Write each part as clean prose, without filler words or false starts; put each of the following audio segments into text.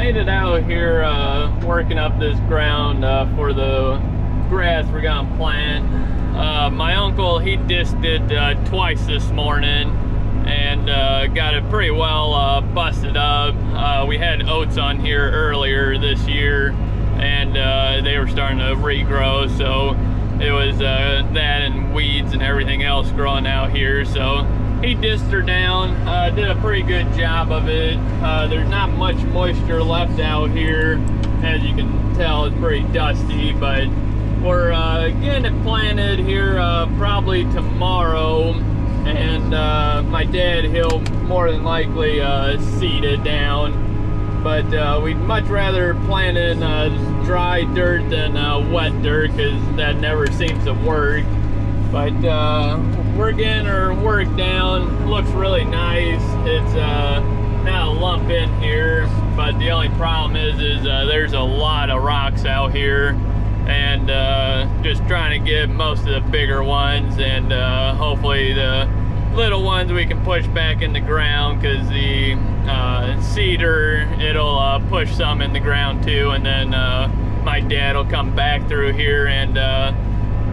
made it out here working up this ground for the grass we're gonna plant. My uncle, he disced it twice this morning and got it pretty well busted up. We had oats on here earlier this year and they were starting to regrow, so it was that and weeds and everything else growing out here. So he disced her down, did a pretty good job of it. There's not much moisture left out here. As you can tell, it's pretty dusty, but we're getting it planted here probably tomorrow. And my dad, he'll more than likely seed it down. But we'd much rather plant in dry dirt than wet dirt, because that never seems to work. But we're getting her work down. Looks really nice. It's not a lump in here, but the only problem is there's a lot of rocks out here, and just trying to get most of the bigger ones, and hopefully the little ones we can push back in the ground, because the cedar, it'll push some in the ground too, and then my dad will come back through here and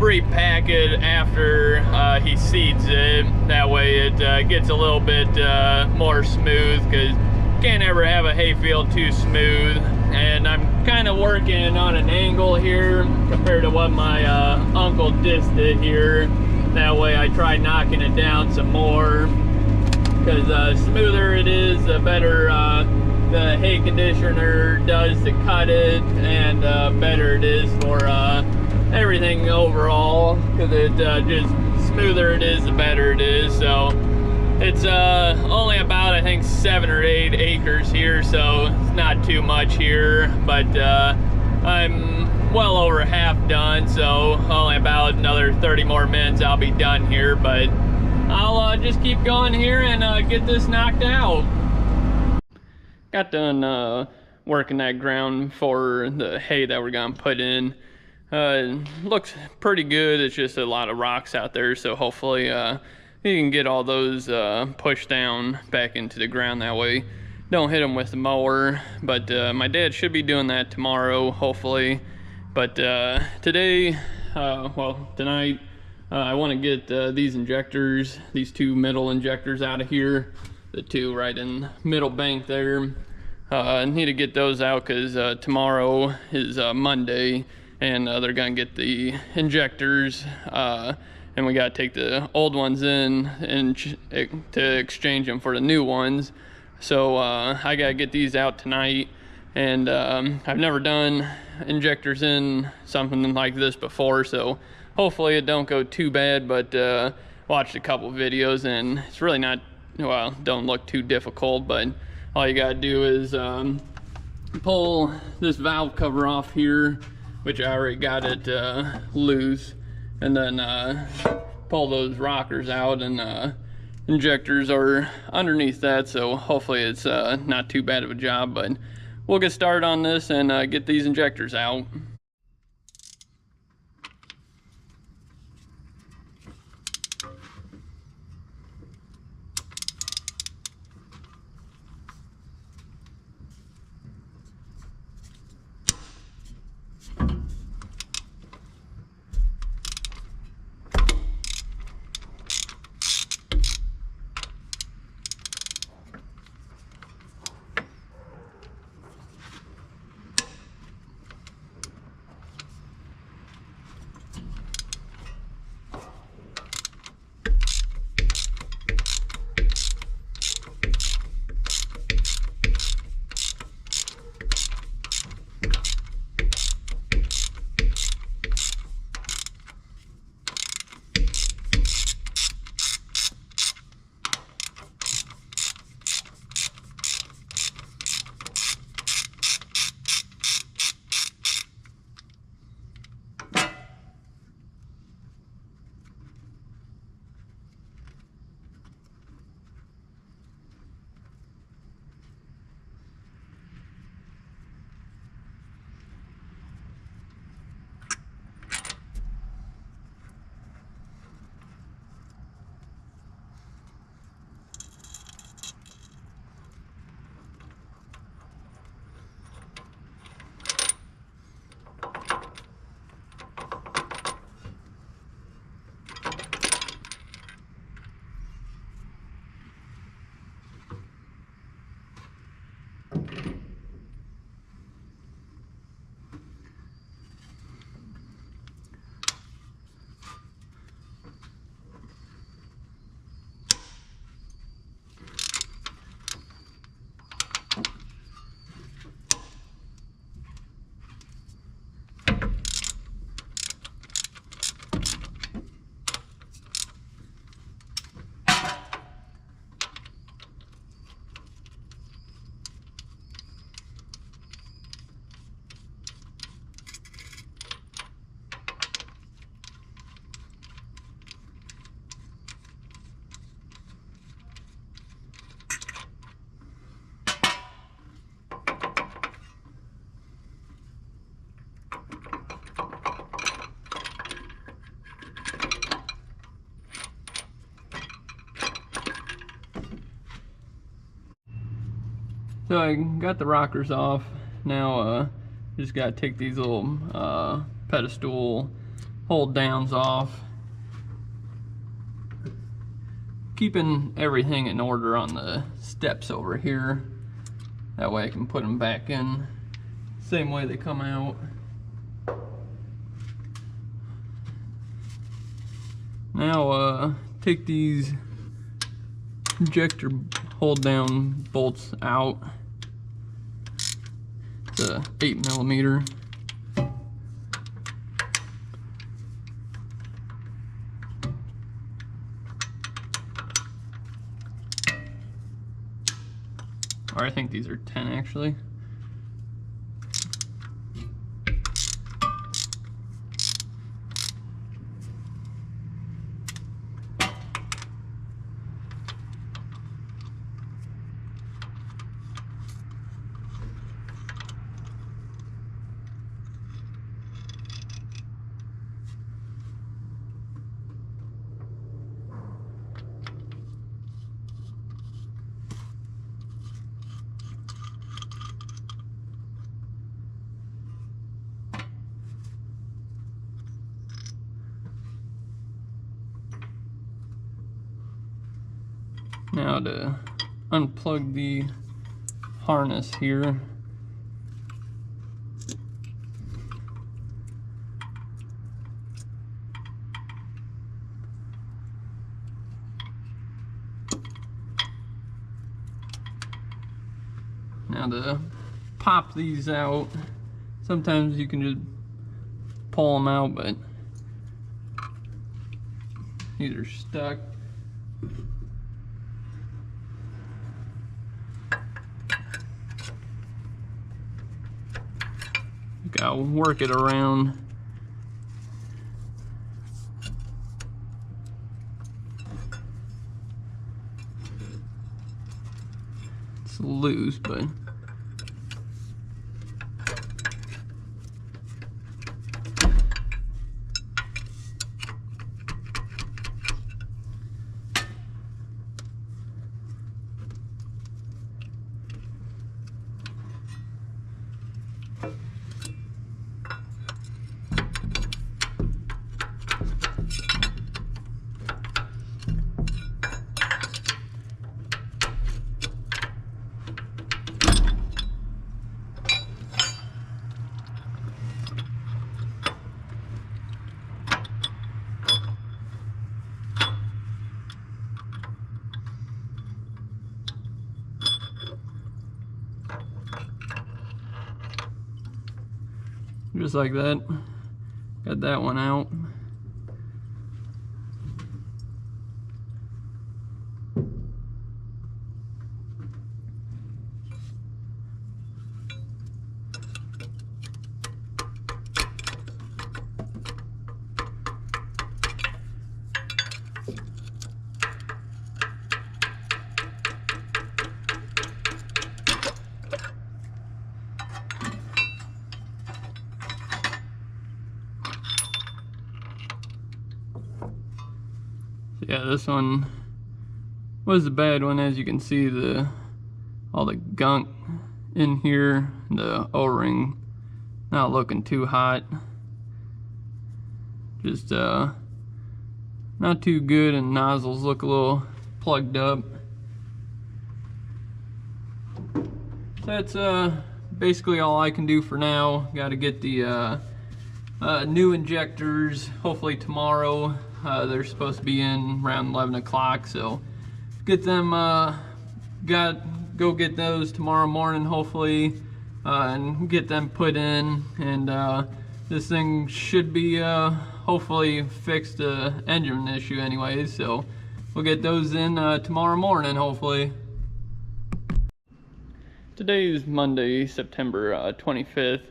repack it after he seeds it. That way it gets a little bit more smooth, because you can't ever have a hayfield too smooth. And I'm kind of working on an angle here compared to what my uncle disced it here. That way I try knocking it down some more, because smoother it is, the better the hay conditioner does to cut it, and better it is for everything overall, because it just smoother it is, the better it is. So it's only about, I think, 7 or 8 acres here, so it's not too much here, but I'm well over half done, so only about another 30 more minutes I'll be done here. But I'll just keep going here and get this knocked out. Got done working that ground for the hay that we're gonna put in. Looks pretty good. It's just a lot of rocks out there, so hopefully you can get all those pushed down back into the ground. That way don't hit them with the mower. But my dad should be doing that tomorrow, hopefully. But today, well, tonight, I want to get these injectors, these 2 middle injectors out of here, the 2 right in the middle bank there. I need to get those out, because tomorrow is Monday, and they're gonna get the injectors, and we gotta take the old ones in and to exchange them for the new ones. So I gotta get these out tonight, and I've never done injectors in something like this before, so hopefully it don't go too bad. But watched a couple videos, and it's really not, well, don't look too difficult. But all you gotta do is pull this valve cover off here, which I already got it loose, and then pull those rockers out, and injectors are underneath that, so hopefully it's not too bad of a job. But we'll get started on this and get these injectors out. So I got the rockers off. Now just gotta take these little pedestal hold downs off. Keeping everything in order on the steps over here. That way I can put them back in same way they come out. Now take these injector hold down bolts out. It's a 8mm. Or I think these are 10 actually. Now to unplug the harness here. Now to pop these out, sometimes you can just pull them out, but these are stuck. Gotta work it around. It's loose, but just like that. Got that one out. Yeah, this one was the bad one. As you can see, all the gunk in here, the O-ring not looking too hot. Just not too good, and nozzles look a little plugged up. So that's basically all I can do for now. Got to get the new injectors hopefully tomorrow. They're supposed to be in around 11 o'clock, so get them, go get those tomorrow morning hopefully, and get them put in, and this thing should be hopefully fixed the engine issue anyways, so we'll get those in tomorrow morning hopefully. Today is Monday, September 25th.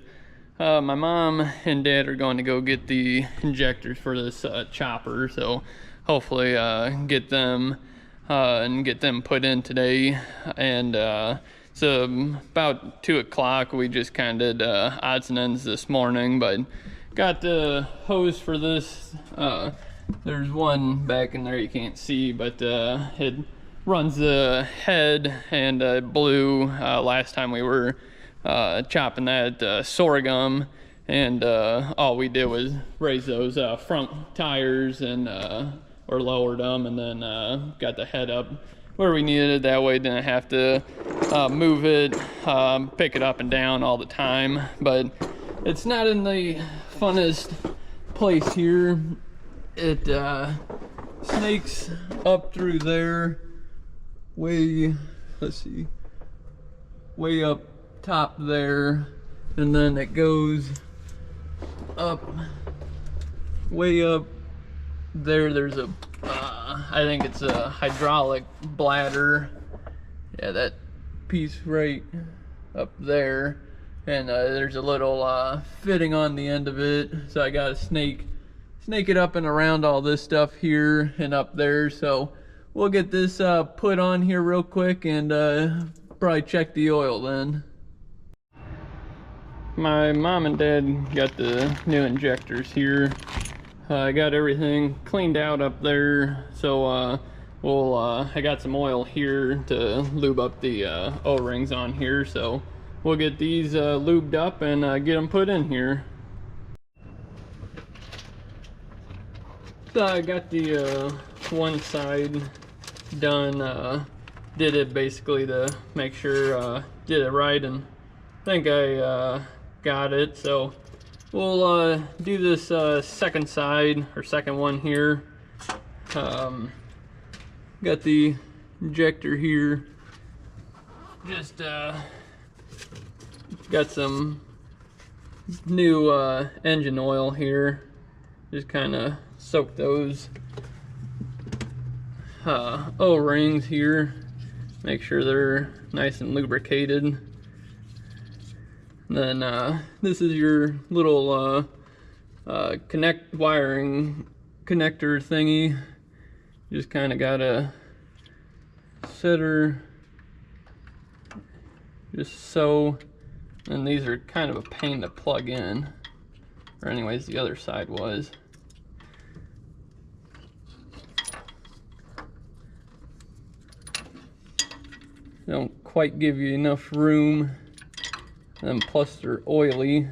My mom and dad are going to go get the injectors for this chopper, so hopefully get them and get them put in today. And so about 2 o'clock we just kind of did odds and ends this morning, but got the hose for this. There's one back in there you can't see, but it runs the head, and it blew last time we were chopping that sorghum, and all we did was raise those front tires and or lowered them, and then got the head up where we needed it. That way didn't have to move it, pick it up and down all the time. But it's not in the funnest place here. It snakes up through there, way, let's see, way up top there, and then it goes up, way up there. There's a I think it's a hydraulic bladder. Yeah, that piece right up there, and there's a little fitting on the end of it, so I gotta snake it up and around all this stuff here and up there. So we'll get this put on here real quick, and probably check the oil then. My mom and dad got the new injectors here. I got everything cleaned out up there, so I got some oil here to lube up the O-rings on here, so we'll get these lubed up and get them put in here. So I got the one side done, did it basically to make sure did it right, and I think I got it. So we'll do this second side, or second one here. Got the injector here. Just got some new engine oil here. Just kind of soak those O-rings here. Make sure they're nice and lubricated. Then this is your little wiring connector thingy. Just kind of gotta set her just so. And these are kind of a pain to plug in, or anyways the other side was. They don't quite give you enough room, and plus they're oily.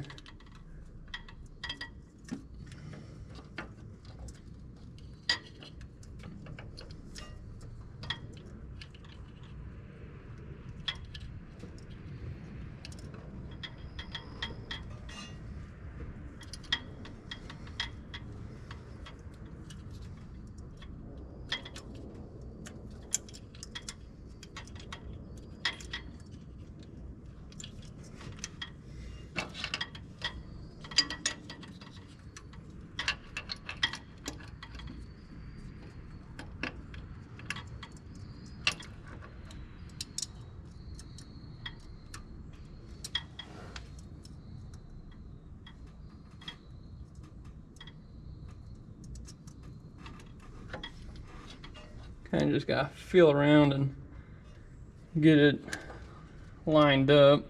Kind of just gotta feel around and get it lined up.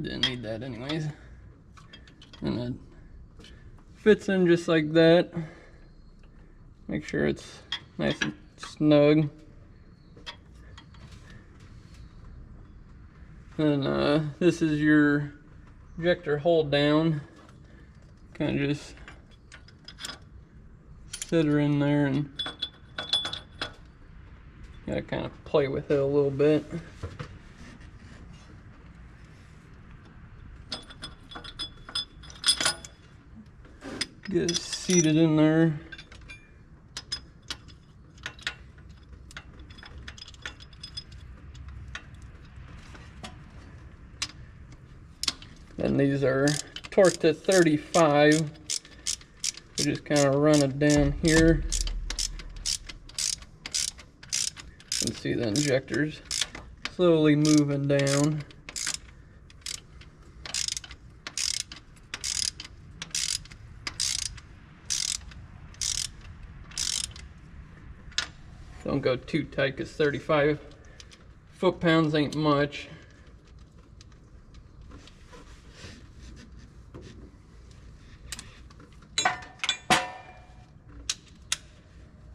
Didn't need that anyways. And it fits in just like that. Make sure it's nice and snug. And this is your injector hold down. Kind of just sit her in there, and gotta kind of play with it a little bit. Get it seated in there. And these are torqued at 35. We just kind of run it down here. You can see the injectors slowly moving down. Don't go too tight, because 35 foot-pounds ain't much.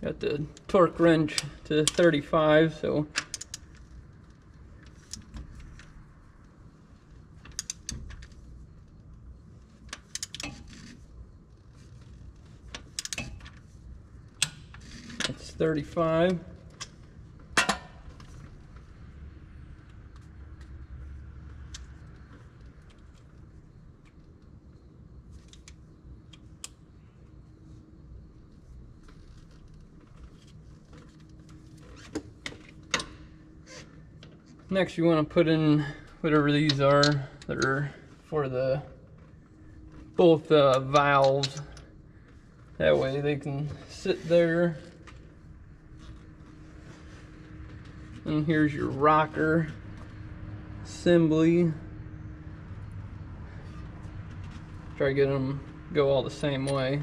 Got the torque wrench to 35, so that's 35. Next, you want to put in whatever these are that are for the both valves. That way they can sit there. And here's your rocker assembly. Try to get them go all the same way.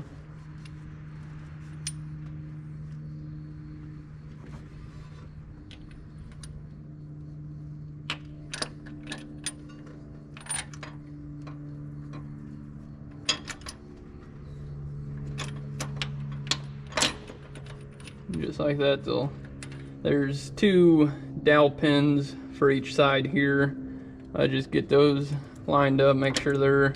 Just like that. There's 2 dowel pins for each side here. Just get those lined up, make sure they're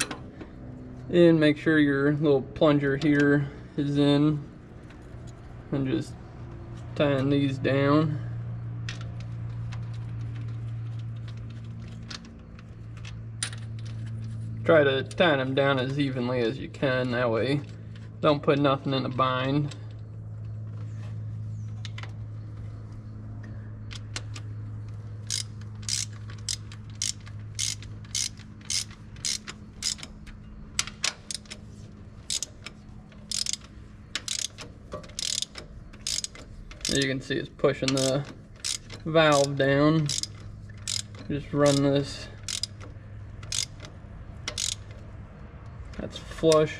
in, make sure your little plunger here is in, and just tying these down. Try to tie them down as evenly as you can, that way don't put nothing in a bind. As you can see, it's pushing the valve down. Just run this. That's flush.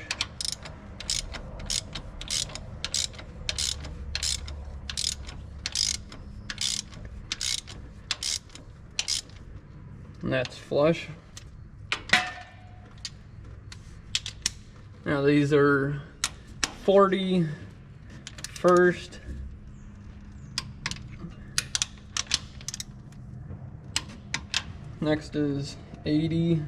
And that's flush. Now these are 40 first. Next is 80.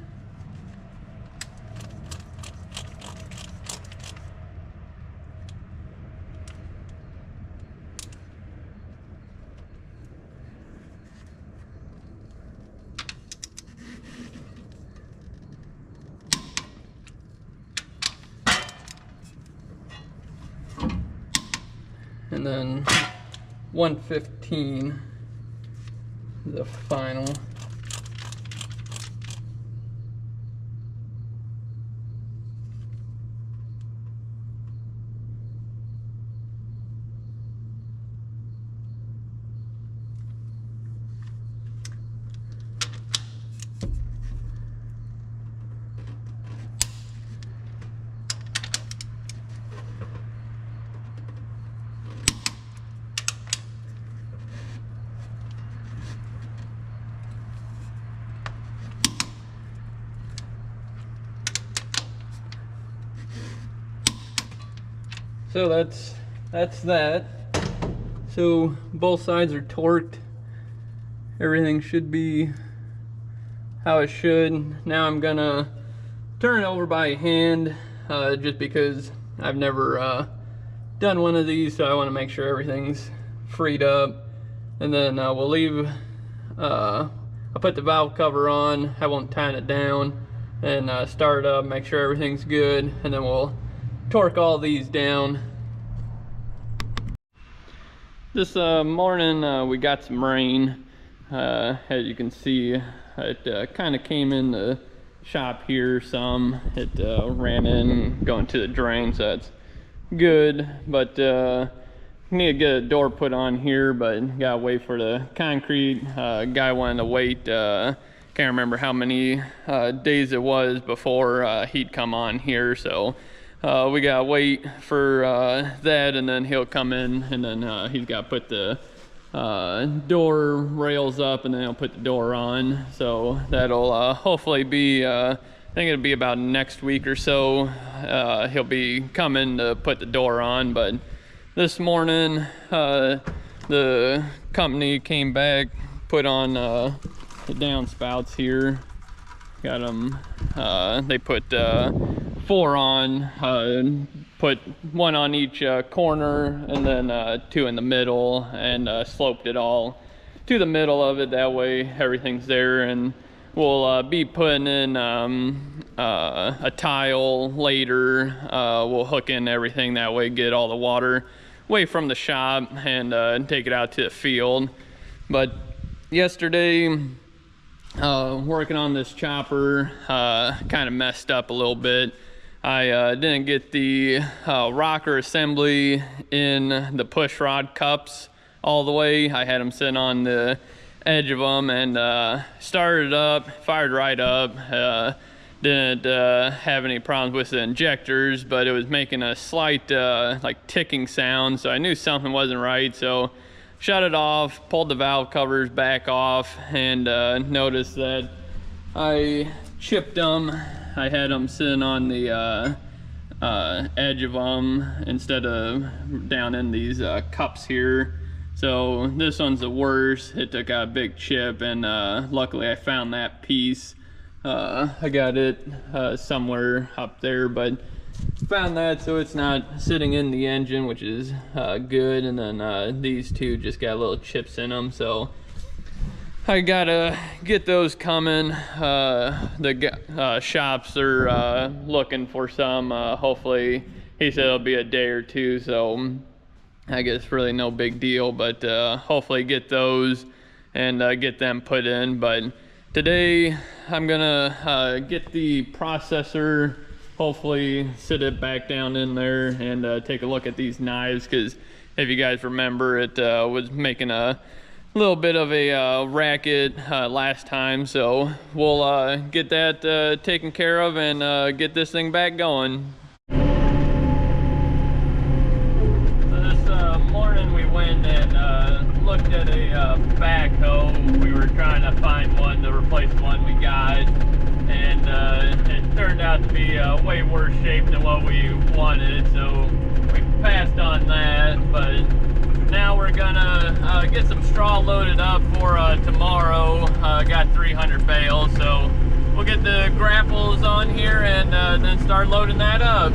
And then 115, the final. So that's that. So both sides are torqued. Everything should be how it should. Now I'm gonna turn it over by hand, just because I've never done one of these, so I want to make sure everything's freed up. And then we'll leave. I'll put the valve cover on. I won't tighten it down, and start it up, make sure everything's good, and then we'll torque all these down. This morning we got some rain. As you can see, it kind of came in the shop here some. It ran in going to the drain, so that's good. But need to get a door put on here, but gotta wait for the concrete. Guy wanted to wait, can't remember how many days it was before he'd come on here, so we gotta wait for that, and then he'll come in, and then he's gotta put the door rails up, and then he'll put the door on. So that'll hopefully be, I think it'll be about next week or so. He'll be coming to put the door on, but this morning, the company came back, put on the downspouts here. Got them, they put 4 on, put 1 on each corner, and then 2 in the middle, and sloped it all to the middle of it. That way everything's there, and we'll be putting in a tile later. We'll hook in everything that way, get all the water away from the shop, and take it out to the field. But yesterday, working on this chopper, kind of messed up a little bit. I didn't get the rocker assembly in the push rod cups all the way. I had them sitting on the edge of them, and started up, fired right up. Didn't have any problems with the injectors, but it was making a slight like ticking sound, so I knew something wasn't right. So shut it off, pulled the valve covers back off, and noticed that I chipped them. I had them sitting on the edge of them instead of down in these cups here. So this one's the worst. It took out a big chip, and luckily I found that piece. I got it somewhere up there, but found that, so it's not sitting in the engine, which is good. And then these two just got little chips in them, so I gotta get those coming. The shops are looking for some. Hopefully, he said it'll be a day or two, so I guess really no big deal, but hopefully get those and get them put in. But today I'm gonna get the processor, hopefully sit it back down in there, and take a look at these knives, because if you guys remember, it was making a little bit of a racket last time. So we'll get that taken care of and get this thing back going. So this morning we went and looked at a backhoe. We were trying to find one to replace the one we got, and it turned out to be way worse shape than what we wanted, so we passed on that. But now we're gonna get some straw loaded up for tomorrow. Got 300 bales, so we'll get the grapples on here and then start loading that up.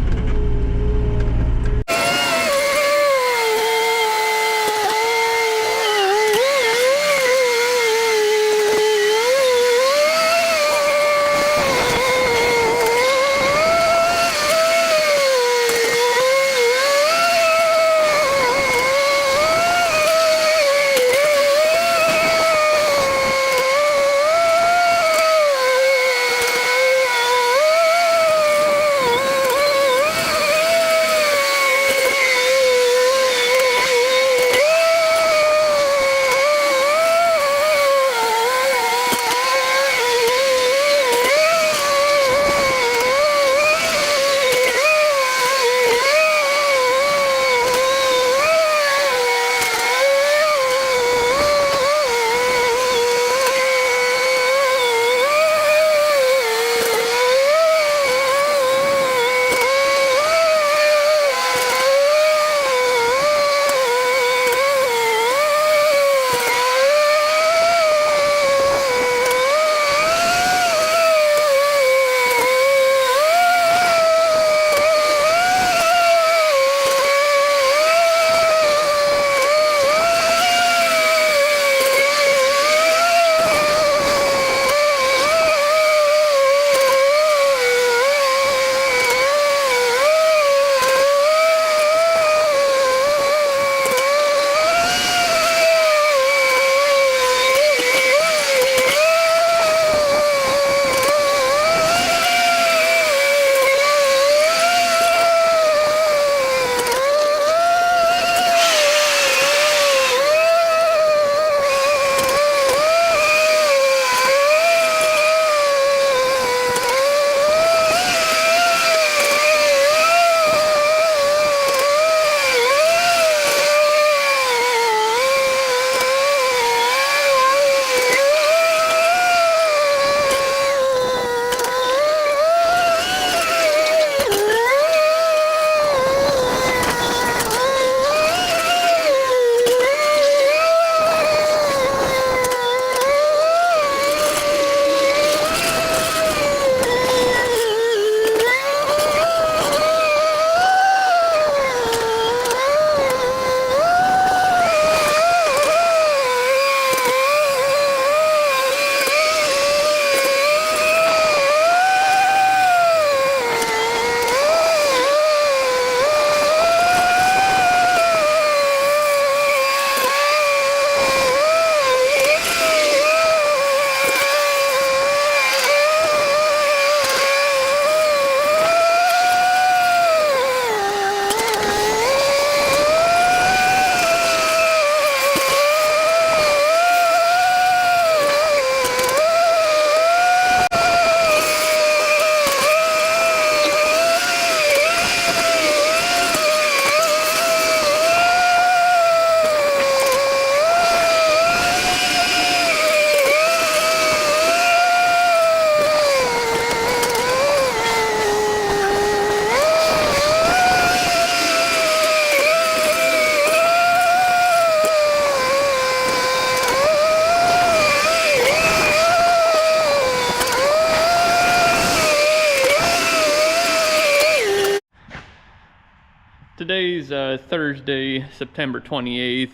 today's Thursday, September 28th.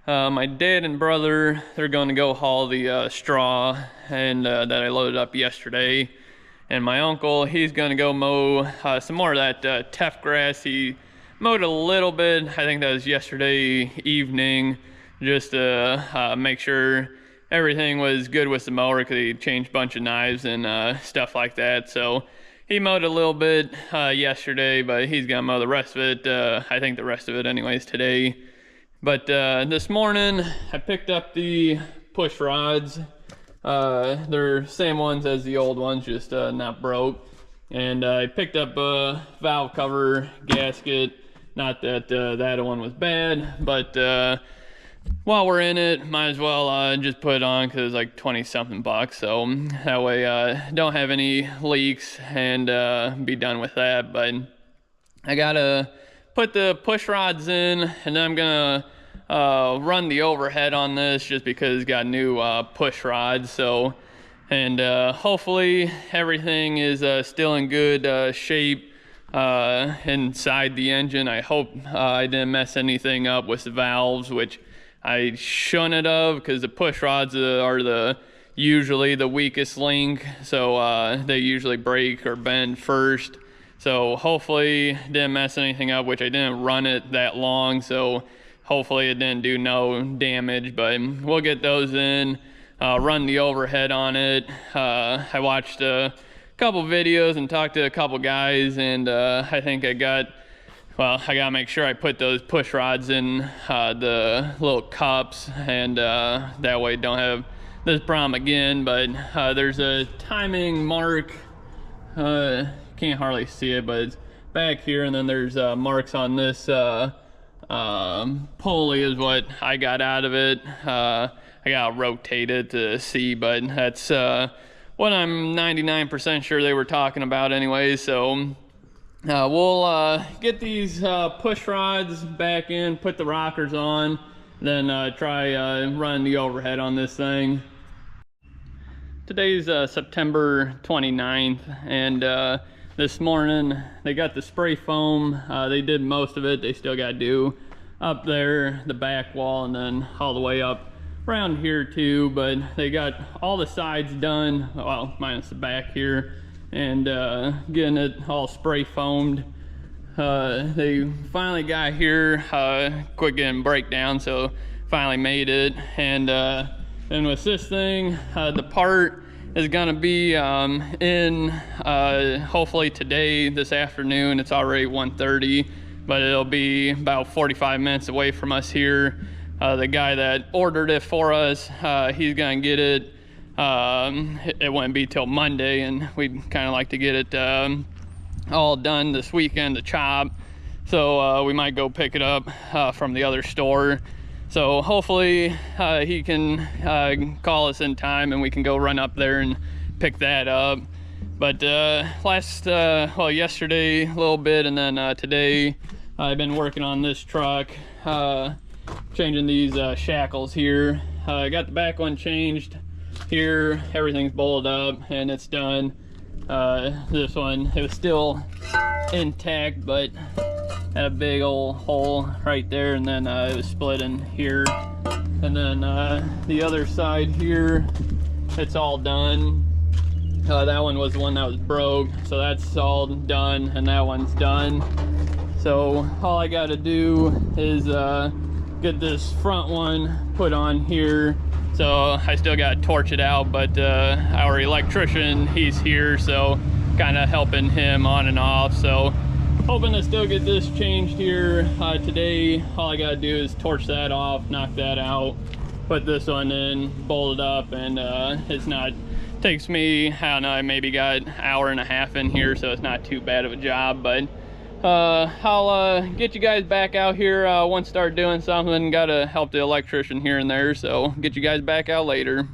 My dad and brother, they're going to go haul the straw and that I loaded up yesterday. And my uncle, he's going to go mow some more of that teff grass. He mowed a little bit, I think that was yesterday evening, just to make sure everything was good with the mower, because he changed a bunch of knives and stuff like that. So he mowed a little bit yesterday, but he's gonna mow the rest of it, I think the rest of it anyways today. But this morning I picked up the push rods. They're same ones as the old ones, just not broke. And I picked up a valve cover gasket. Not that that one was bad, but while we're in it, might as well just put it on, because it's like 20 something bucks, so that way don't have any leaks and be done with that. But I gotta put the push rods in, and then I'm gonna run the overhead on this, just because it's got new push rods. So, and hopefully everything is still in good shape inside the engine. I hope I didn't mess anything up with the valves, which I shouldn't have, because the push rods are usually the weakest link, so they usually break or bend first. So hopefully didn't mess anything up, which I didn't run it that long, so hopefully it didn't do no damage. But we'll get those in, run the overhead on it. I watched a couple videos and talked to a couple guys, and I think I gotta make sure I put those push rods in the little cups, and that way don't have this problem again. But there's a timing mark, can't hardly see it, but it's back here, and then there's marks on this pulley is what I got out of it. I gotta rotate it to see, but that's what I'm 99% sure they were talking about anyway. So we'll get these push rods back in, put the rockers on, then try running the overhead on this thing. Today's September 29th, and this morning they got the spray foam. They did most of it. They still got to do up there, the back wall, and then all the way up around here too. But they got all the sides done, well, minus the back here, and getting it all spray foamed. They finally got here, quit getting breakdown, so finally made it. And with this thing, the part is gonna be in hopefully today, this afternoon. It's already 1:30, but it'll be about 45 minutes away from us here. The guy that ordered it for us, he's gonna get it. It wouldn't be till Monday, and we'd kind of like to get it all done this weekend, the chop. So we might go pick it up from the other store. So hopefully he can call us in time, and we can go run up there and pick that up. But yesterday a little bit, and then today I've been working on this truck, changing these shackles here. I got the back one changed here, everything's bolted up and it's done. This one, it was still intact, but had a big old hole right there, and then it was split in here. And then the other side here, it's all done. That one was the one that was broke, so that's all done, and that one's done. So all I got to do is get this front one put on here. So I still got to torch it out, but our electrician, he's here, so kind of helping him on and off. So hoping to still get this changed here today. All I got to do is torch that off, knock that out, put this one in, bolt it up, and it's not, takes me, I don't know, I maybe got an hour and a half in here, so it's not too bad of a job. But I'll get you guys back out here once I start doing something. Gotta help the electrician here and there, so get you guys back out later.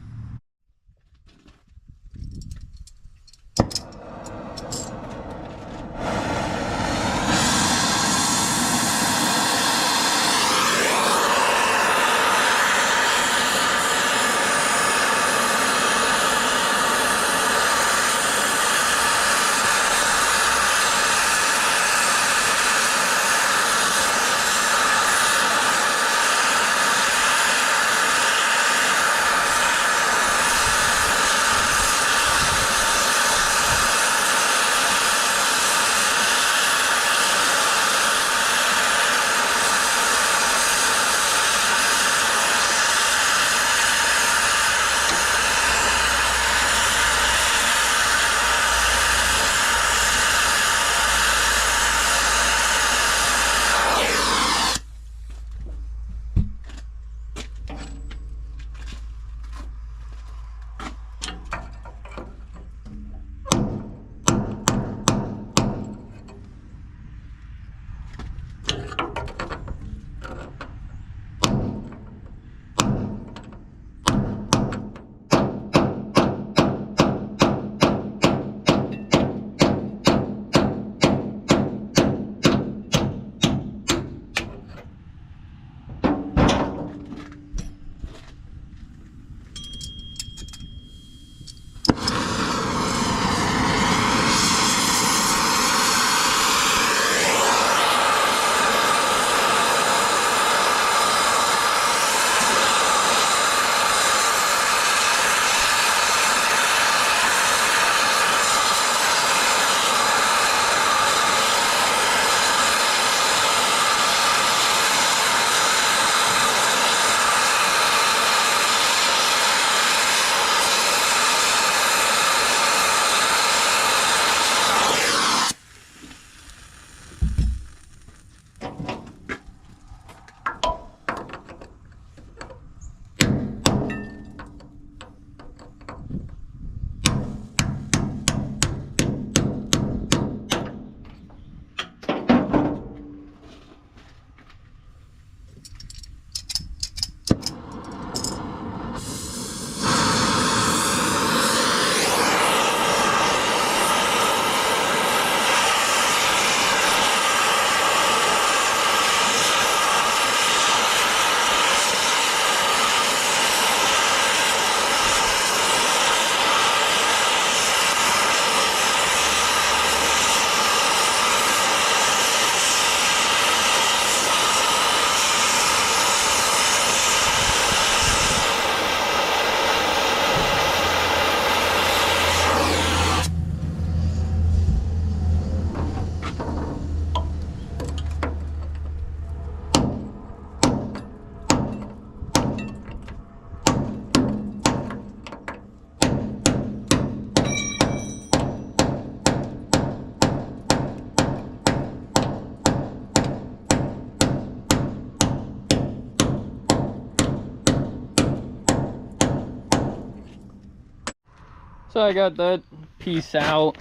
So I got that piece out.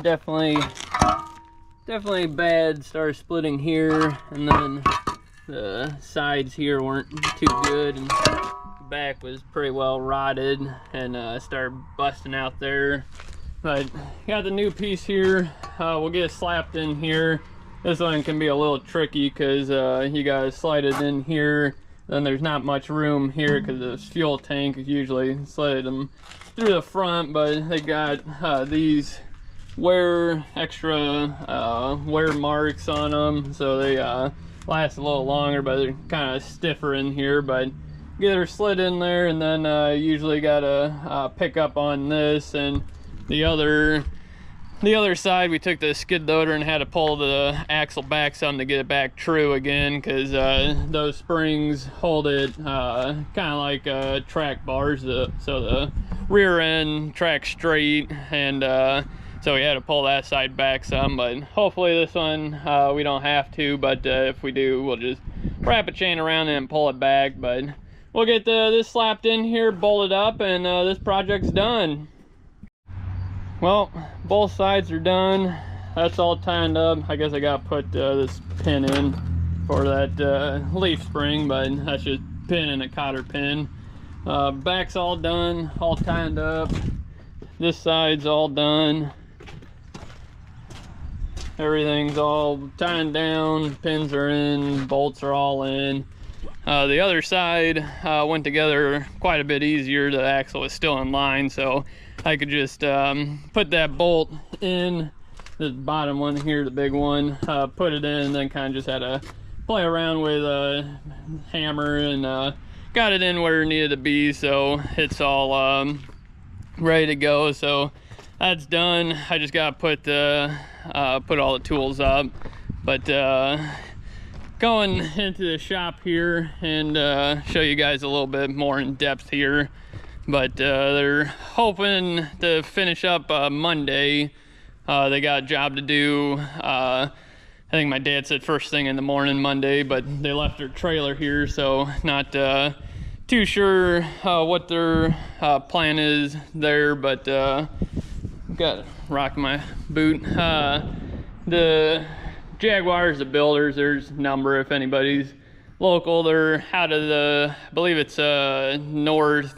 Definitely bad. Started splitting here, and then the sides here weren't too good, and the back was pretty well rotted and started busting out there. But got the new piece here. We'll get it slapped in here. This one can be a little tricky because you gotta slide it in here. Then there's not much room here because the fuel tank is usually slid them through the front, but they got these extra wear marks on them, so they last a little longer, but they're kind of stiffer in here. But get her slid in there, and then usually gotta pick up on this and the other side. We took the skid loader and had to pull the axle back some to get it back true again, because those springs hold it kind of like track bars, so the rear end tracks straight, and so we had to pull that side back some. But hopefully this one we don't have to, but if we do, we'll just wrap a chain around it and pull it back. But we'll get this slapped in here, bolted up, and this project's done. Well, both sides are done. That's all tied up. I guess I gotta put this pin in for that leaf spring, but that's just pin and a cotter pin. Back's all done, all tied up. This side's all done. Everything's all tied down, pins are in, bolts are all in. The other side went together quite a bit easier. The axle is still in line, so I could just put that bolt in, the bottom one here, the big one, put it in, and then kind of just had to play around with a hammer and got it in where it needed to be, so it's all ready to go. So that's done. I just gotta put all the tools up. But going into the shop here and show you guys a little bit more in depth here. But they're hoping to finish up Monday. They got a job to do. I think my dad said first thing in the morning Monday, but they left their trailer here, so not too sure what their plan is there. But got rock my boot. The Jaguars, the builders, there's a number if anybody's local. They're out of the, I believe it's north.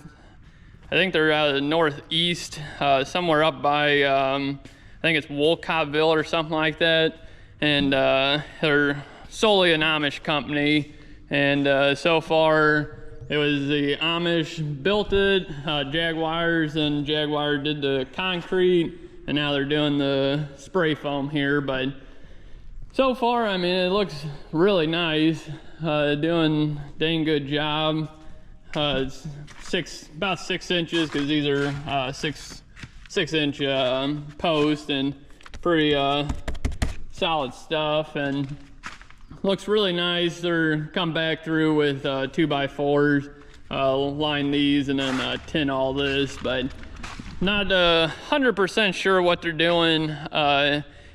I think they're out of the northeast, somewhere up by, I think it's Wolcottville or something like that. And they're solely an Amish company. And so far, it was the Amish built it, Jaguars, and Jaguar did the concrete, and now they're doing the spray foam here. But so far, I mean, it looks really nice. Doing a dang good job. It's about 6 inches, because these are 6 inch posts, and pretty solid stuff, and looks really nice. They're come back through with 2x4s, line these, and then tin all this, but not 100% sure what they're doing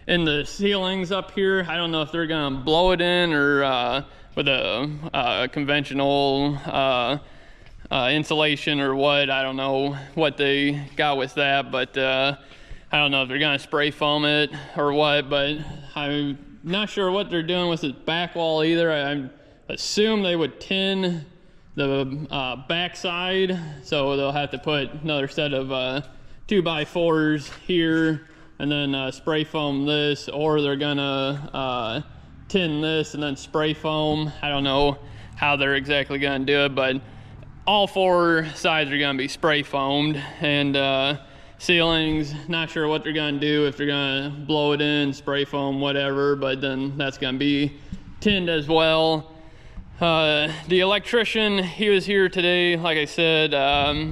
in the ceilings up here. I don't know if they're gonna blow it in or with a conventional insulation or what. I don't know what they got with that, but I don't know if they're gonna spray foam it or what. But I'm not sure what they're doing with the back wall either. I assume they would tin the back side, so they'll have to put another set of 2x4s here and then spray foam this, or they're gonna tin this and then spray foam. I don't know how they're exactly gonna do it, but all 4 sides are gonna be spray foamed. And ceilings, not sure what they're gonna do, if they're gonna blow it in, spray foam, whatever, but then that's gonna be tinned as well. The electrician, he was here today. Like I said,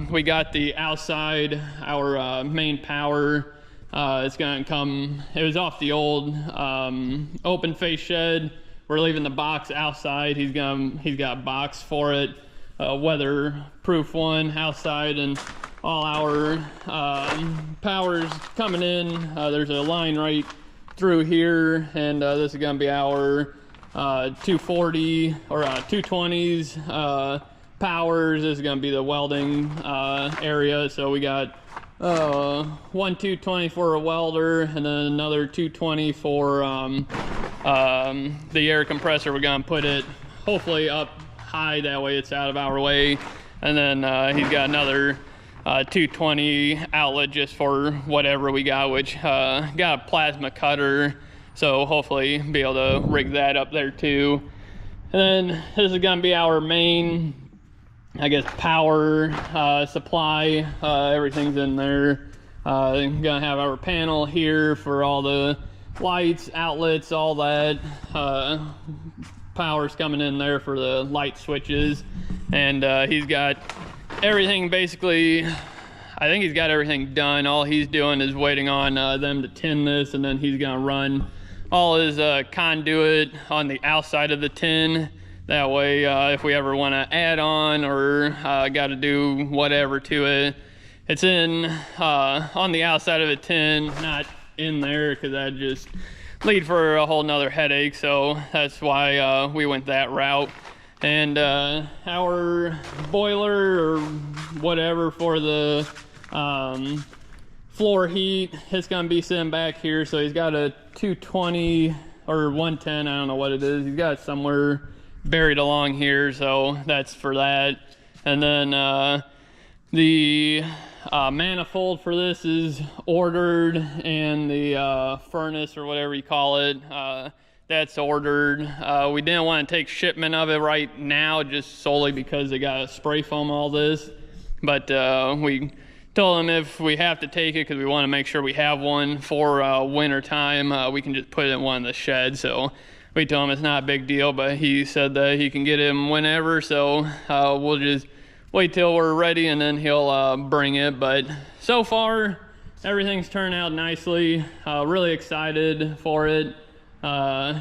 we got the outside, our main power. It's gonna come, it was off the old open face shed. We're leaving the box outside. He's got a box for it, weatherproof one outside, and all our power's coming in. There's a line right through here, and this is gonna be our 240 or 220s powers. This is going to be the welding area. So we got one 220 for a welder, and then another 220 for the air compressor. We're going to put it hopefully up high, that way it's out of our way. And then he's got another 220 outlet just for whatever we got, which got a plasma cutter, so hopefully be able to rig that up there too. And then this is going to be our main, I guess, power supply. Everything's in there. Gonna have our panel here for all the lights, outlets, all that. Power's coming in there for the light switches. And he's got everything basically, I think he's got everything done. All he's doing is waiting on them to tin this, and then he's gonna run all his conduit on the outside of the tin. That way, if we ever want to add on or got to do whatever to it, it's in on the outside of a tin, not in there, because that'd just lead for a whole nother headache. So that's why we went that route. And our boiler or whatever for the floor heat, it's gonna be sitting back here. So he's got a 220 or 110, I don't know what it is. He's got it somewhere buried along here, so that's for that. And then the manifold for this is ordered, and the furnace or whatever you call it, that's ordered. We didn't want to take shipment of it right now, just solely because they got to spray foam all this. But we told them if we have to take it, because we want to make sure we have one for winter time, we can just put it in one of the sheds. So we told him it's not a big deal, but he said that he can get him whenever. So we'll just wait till we're ready, and then he'll bring it. But so far, everything's turned out nicely. Really excited for it.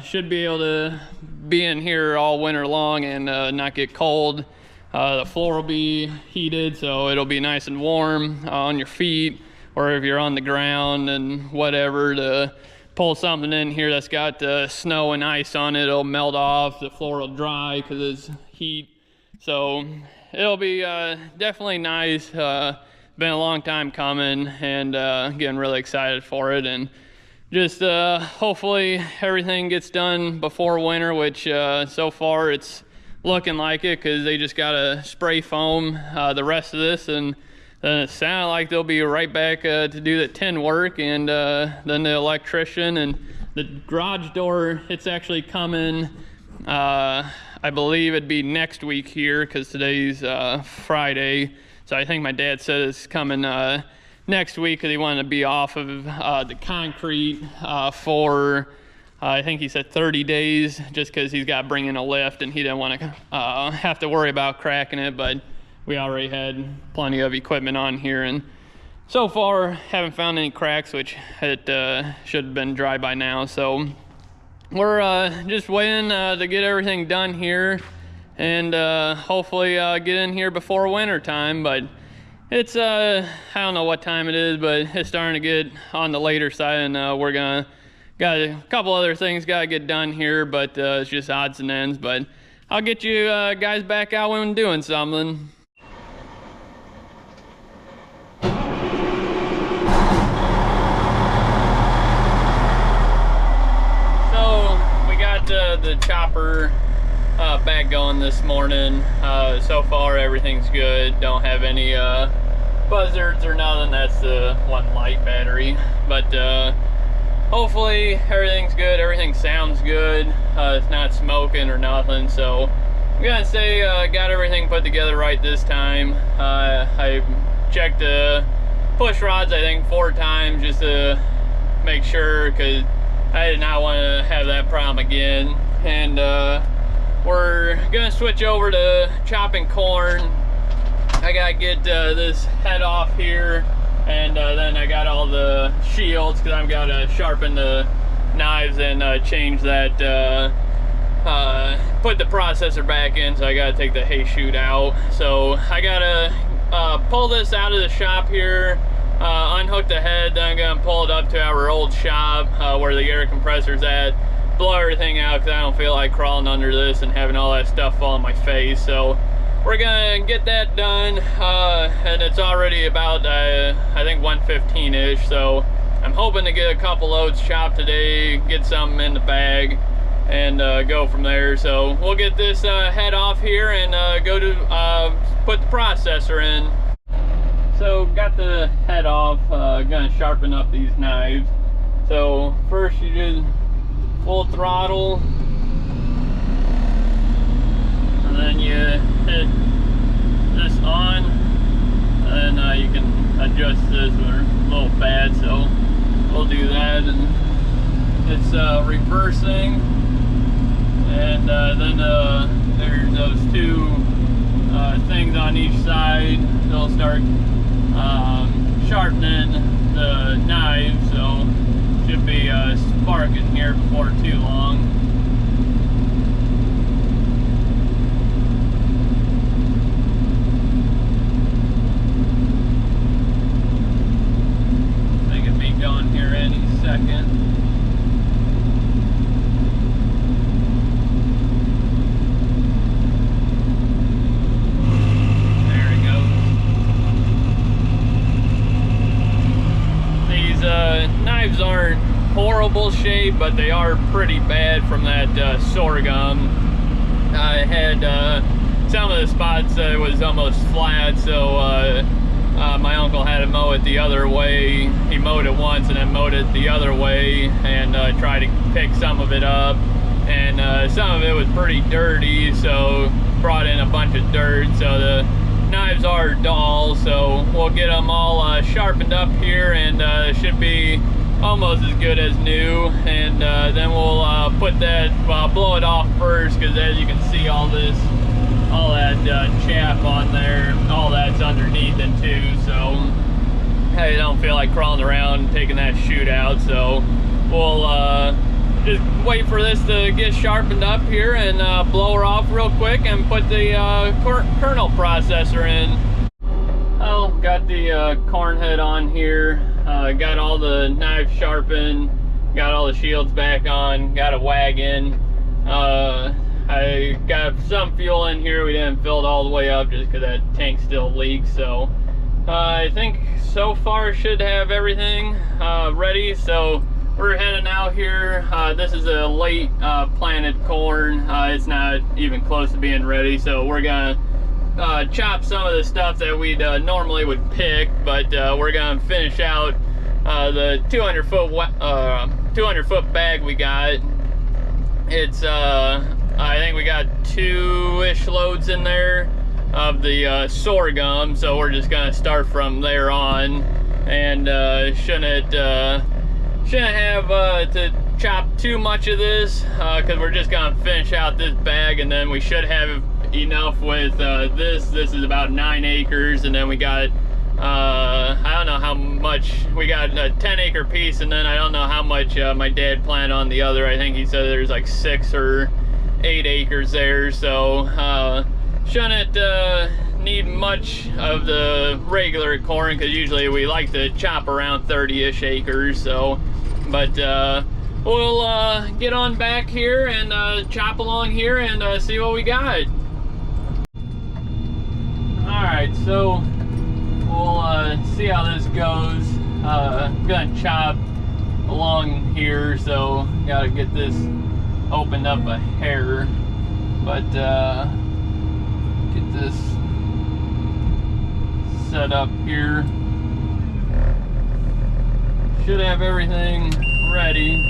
Should be able to be in here all winter long and not get cold. The floor will be heated, so it'll be nice and warm on your feet, or if you're on the ground and whatever, to pull something in here that's got snow and ice on it, it'll melt off. The floor will dry because it's heat. So it'll be definitely nice. Been a long time coming, and getting really excited for it. And just hopefully everything gets done before winter, which so far it's looking like it, because they just got to spray foam the rest of this, and then it sounded like they'll be right back to do the tin work, and then the electrician. And the garage door, it's actually coming, I believe it'd be next week here, because today's Friday. So I think my dad said it's coming next week, because he wanted to be off of the concrete for I think he said 30 days, just because he's got to bring in a lift, and he didn't want to have to worry about cracking it. But we already had plenty of equipment on here, and so far haven't found any cracks, which it should have been dry by now. So we're just waiting to get everything done here, and hopefully get in here before winter time. But it's I don't know what time it is, but it's starting to get on the later side, and we're gonna got a couple other things got to get done here, but it's just odds and ends. But I'll get you guys back out when doing something. So we got the chopper back going this morning. So far everything's good. Don't have any buzzards or nothing. That's the one light battery. But hopefully everything's good, everything sounds good, it's not smoking or nothing. So I'm gonna say got everything put together right this time. I checked the push rods I think 4 times just to make sure, because I did not want to have that problem again. And we're gonna switch over to chopping corn. I gotta get this head off here, and then I got all the shields, because I've got to sharpen the knives and change that, put the processor back in. So I got to take the hay chute out. So I got to pull this out of the shop here, unhook the head, then I'm going to pull it up to our old shop where the air compressor's at, blow everything out, because I don't feel like crawling under this and having all that stuff fall on my face. So we're gonna get that done, and it's already about I think 1:15-ish, so I'm hoping to get a couple loads chopped today, get something in the bag, and go from there. So we'll get this head off here and go to put the processor in. So got the head off, gonna sharpen up these knives. So first you do full throttle, and then you hit this on, and you can adjust this. We're a little bad, so we'll do that. And it's reversing, and then there's those two things on each side. They'll start sharpening the knife, so should be sparking here before too long. They could be going here any second. Knives aren't horrible shape, but they are pretty bad from that sorghum. I had some of the spots that was almost flat, so my uncle had to mow it the other way. He mowed it once and then mowed it the other way, and tried to pick some of it up, and some of it was pretty dirty, so brought in a bunch of dirt. So the knives are dull, so we'll get them all sharpened up here, and should be almost as good as new. And then we'll put that, blow it off first, because as you can see, all that chaff on there, all that's underneath it too, so I don't feel like crawling around taking that chute out. So we'll just wait for this to get sharpened up here and blow her off real quick and put the kernel processor in. Well, got the corn head on here, got all the knives sharpened, got all the shields back on, got a wagon. I got some fuel in here. We didn't fill it all the way up just because that tank still leaks. So I think so far should have everything ready. So we're heading out here. This is a late planted corn. It's not even close to being ready. So we're gonna chop some of the stuff that we'd normally would pick, but we're gonna finish out the 200 foot bag we got. It's I think we got 2-ish loads in there of the sorghum, so we're just gonna start from there on, and shouldn't have to chop too much of this, because we're just gonna finish out this bag, and then we should have enough with this. This is about 9 acres, and then we got I don't know how much, we got a 10-acre piece, and then I don't know how much my dad planned on the other. I think he said there's like 6 or 8 acres there, so shouldn't need much of the regular corn, because usually we like to chop around 30-ish acres. So but we'll get on back here and chop along here and see what we got. Alright, so we'll see how this goes. I'm gonna chop along here, so gotta get this opened up a hair, but get this set up here. Should have everything ready.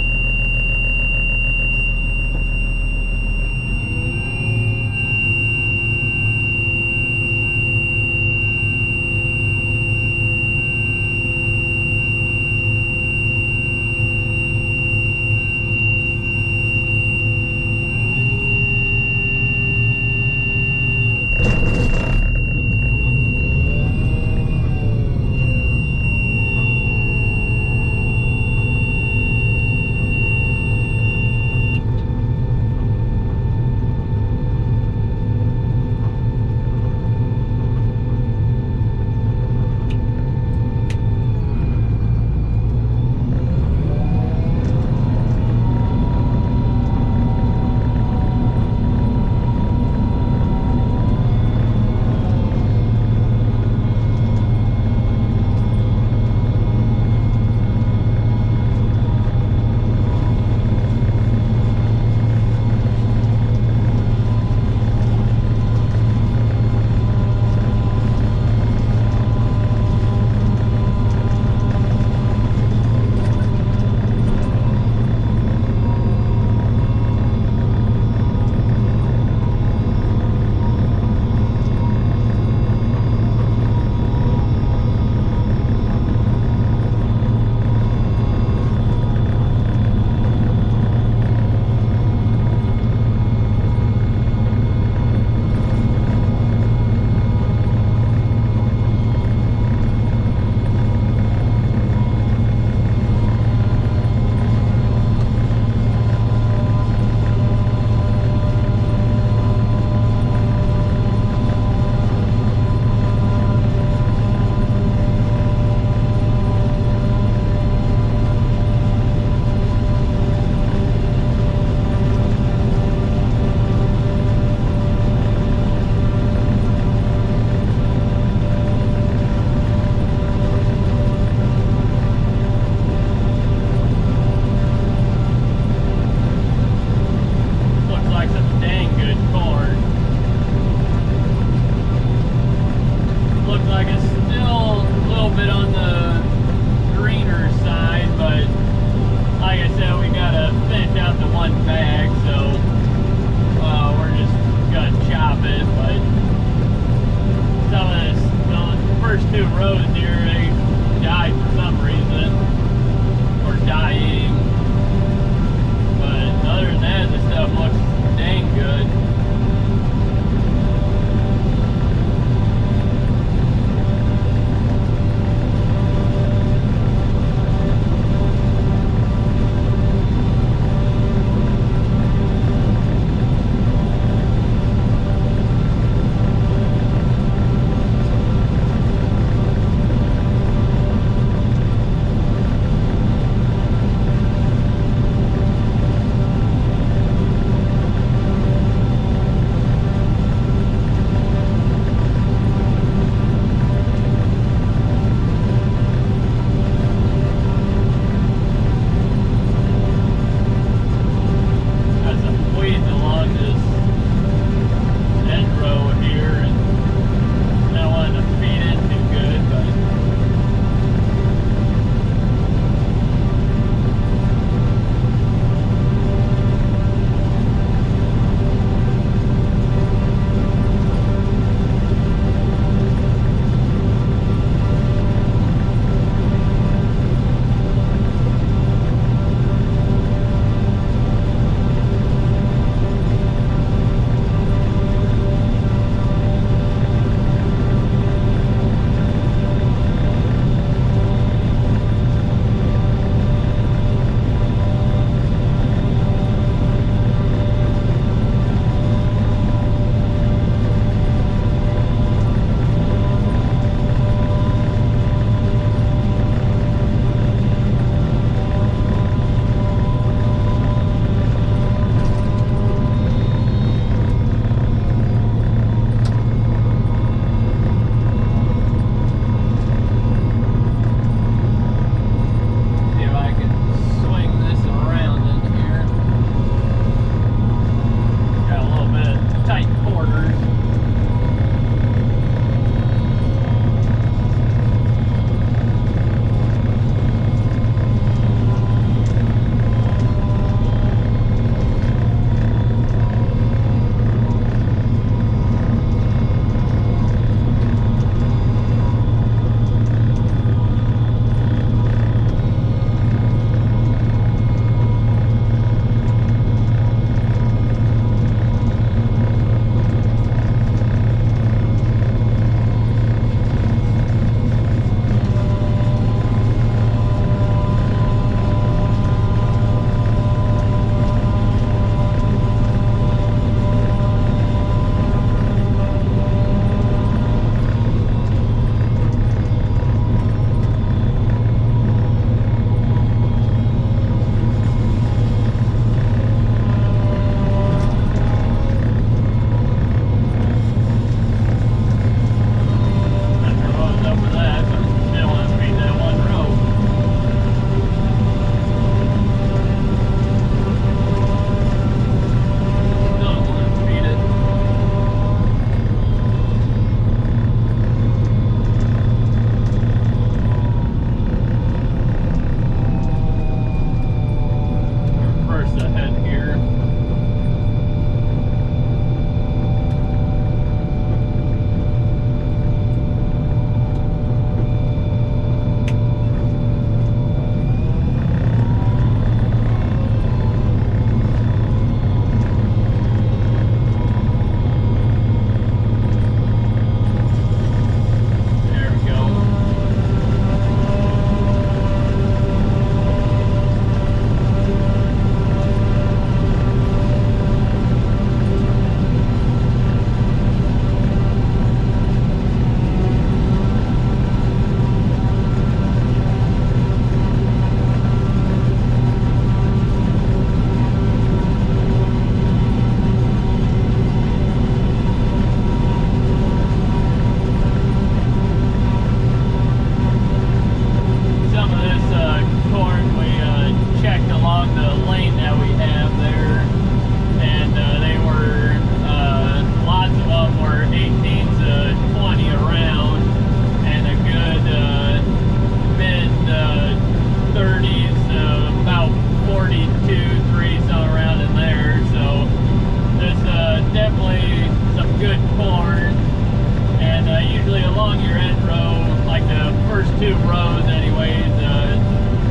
2 rows anyways.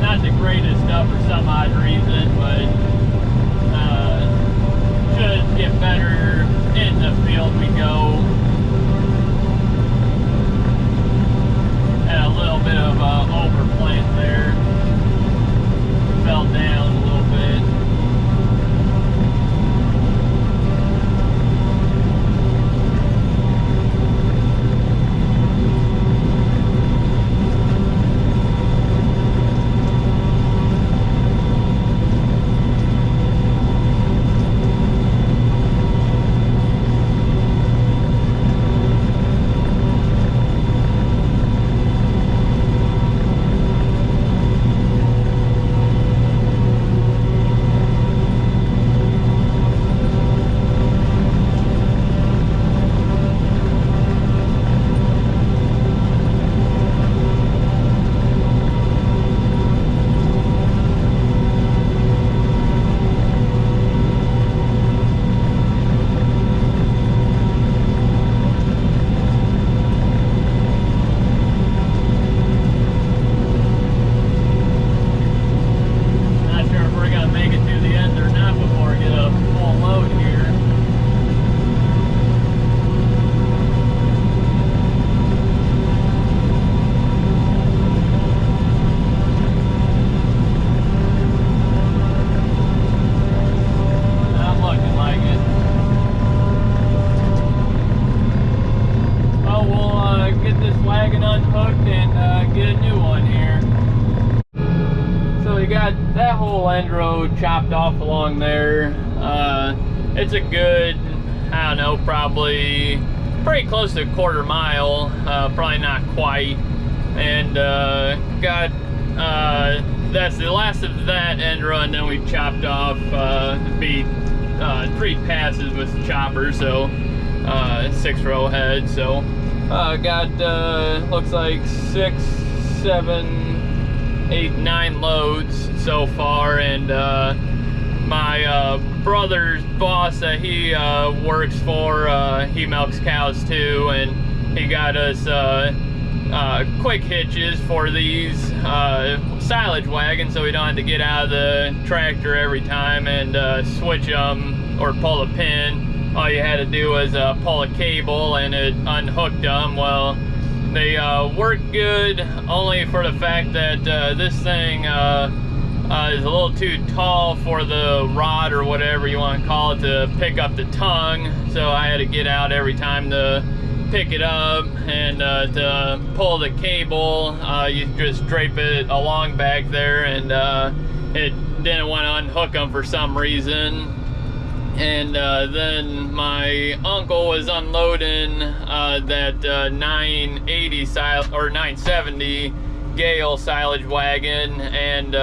Not the greatest stuff for some odd reason, but should get better in the field we go. Had a little bit of overplant there. Fell down a little bit. That whole end road chopped off along there. It's a good, I don't know, probably pretty close to a quarter mile, probably not quite. And that's the last of that end run. Then we chopped off be 3 passes with the chopper, so 6 row head. So got looks like 6, 7, 8, 9 loads so far, and my brother's boss that he works for, he milks cows too, and he got us quick hitches for these silage wagons, so we don't have to get out of the tractor every time and switch them or pull a pin. All you had to do was pull a cable and it unhooked them. Well, they work good, only for the fact that this thing is a little too tall for the rod or whatever you want to call it to pick up the tongue. So I had to get out every time to pick it up, and to pull the cable, you just drape it along back there, and it didn't want to unhook them for some reason. And then my uncle was unloading that 980 or 970 Gale silage wagon, and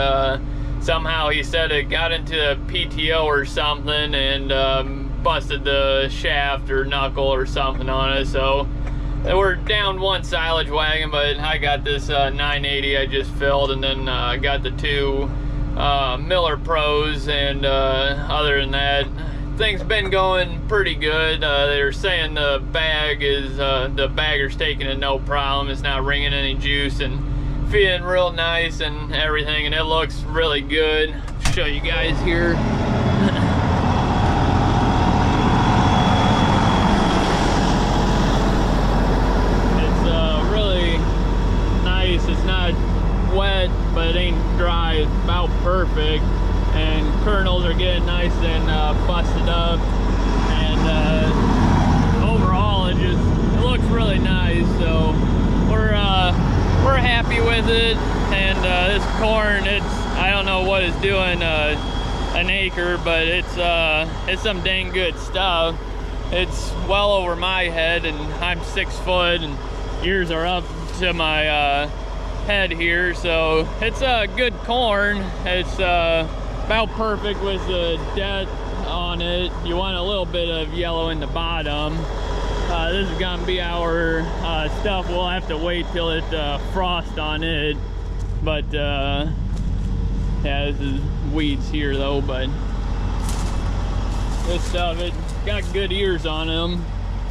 somehow he said it got into a PTO or something and busted the shaft or knuckle or something on it. So we're down 1 silage wagon, but I got this 980 I just filled, and then got the 2 Miller Pros, and other than that, things been going pretty good. They're saying the bagger's taking it no problem. It's not wringing any juice and feeling real nice and everything, and it looks really good. Show you guys here. It's really nice. It's not wet, but it ain't dry. It's about perfect, and kernels are getting nice and busted up, and overall it looks really nice. So we're happy with it. And this corn, I don't know what it's doing an acre, but it's some dang good stuff. It's well over my head, and I'm 6 foot, and ears are up to my head here, so it's a good corn. It's about perfect with the depth on it. You want a little bit of yellow in the bottom. This is gonna be our stuff. We'll have to wait till it frosts on it, but yeah, this is weeds here though. But this stuff, it got good ears on them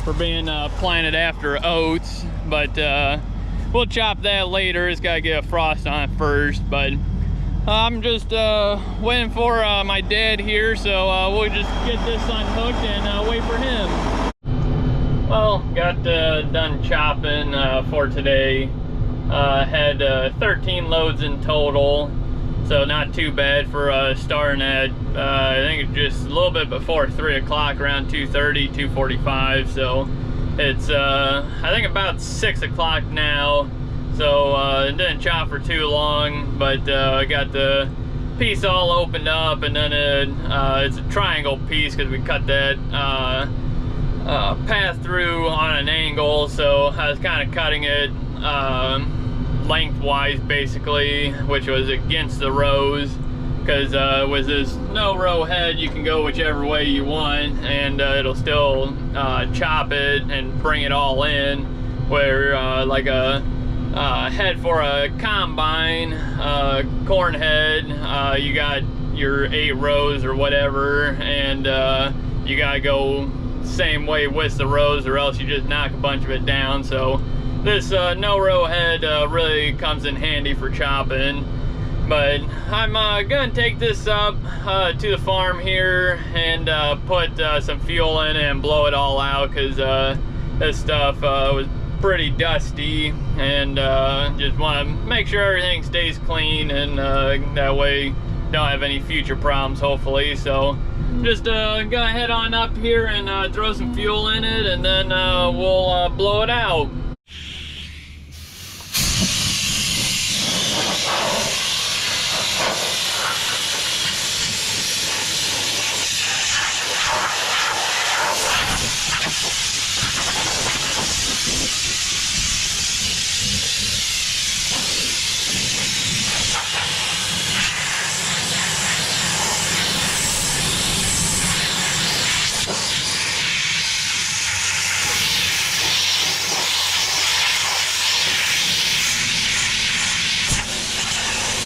for being planted after oats. But we'll chop that later. It's gotta get a frost on it first, but I'm just waiting for my dad here, so we'll just get this unhooked and wait for him. Well, got done chopping for today. Had 13 loads in total, so not too bad for starting at I think just a little bit before 3 o'clock, around 2:30, 2:45. So it's I think about 6 o'clock now. So it didn't chop for too long, but I got the piece all opened up, and then it's a triangle piece because we cut that path through on an angle. So I was kind of cutting it lengthwise basically, which was against the rows, because with this no row head you can go whichever way you want, and it'll still chop it and bring it all in, where like a head for a combine, corn head, you got your 8 rows or whatever, and you gotta go same way with the rows, or else you just knock a bunch of it down. So this no row head really comes in handy for chopping. But I'm gonna take this up to the farm here and put some fuel in it and blow it all out, because this stuff was pretty dusty, and just want to make sure everything stays clean, and that way don't have any future problems, hopefully. So just gonna head on up here and throw some fuel in it, and then we'll blow it out.